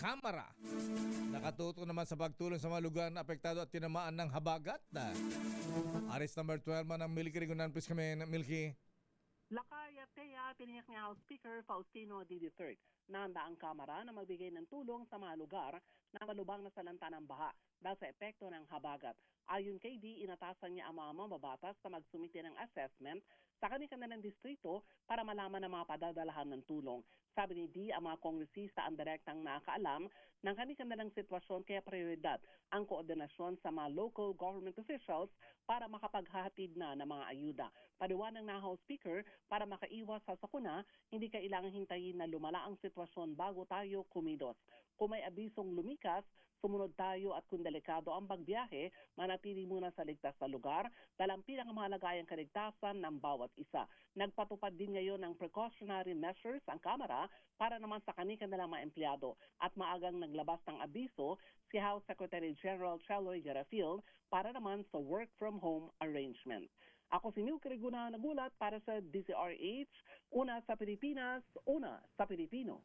Kamara. Nakatuto naman sa pagtulong sa mga lugar na apektado at tinamaan ng habagat. Aris number 12 man ng Milky Rigunan. Please kami, Milky. Lakay-Atea, tiniyak ni House Speaker Faustino D. III na handa ang Kamara na magbigay ng tulong sa mga lugar na malubang na salanta ng baha dahil sa epekto ng habagat. Ayon kay D, inatasan niya ang mga mambabatas na magsumite ng assessment sa kanilang distrito para malaman ang mga padadalahan ng tulong. Sabi ni D, ang mga kongresista ang direktang nakakaalam ng kanilang sitwasyon kaya prioridad ang koordinasyon sa mga local government officials para makapaghahatid na ng mga ayuda. Paliwanag na House Speaker, para makaiwas sa sakuna, hindi kailangang hintayin na lumala ang sitwasyon bago tayo kumilos. Kung may abisong lumikas, sumunod tayo at kung delikado ang pagbiyahe, manatili muna sa ligtas na lugar dahil ang pinakamalagayang kaligtasan ng bawat isa. Nagpatupad din ngayon ng precautionary measures ang Kamara para naman sa kanilang mga empleyado at maagang naglabas ng abiso si House Secretary General Cheloy Garfield para naman sa work from home arrangement. Ako si Milky Rigunan, nagulat para sa DZRH, una sa Pilipinas, una sa Pilipino.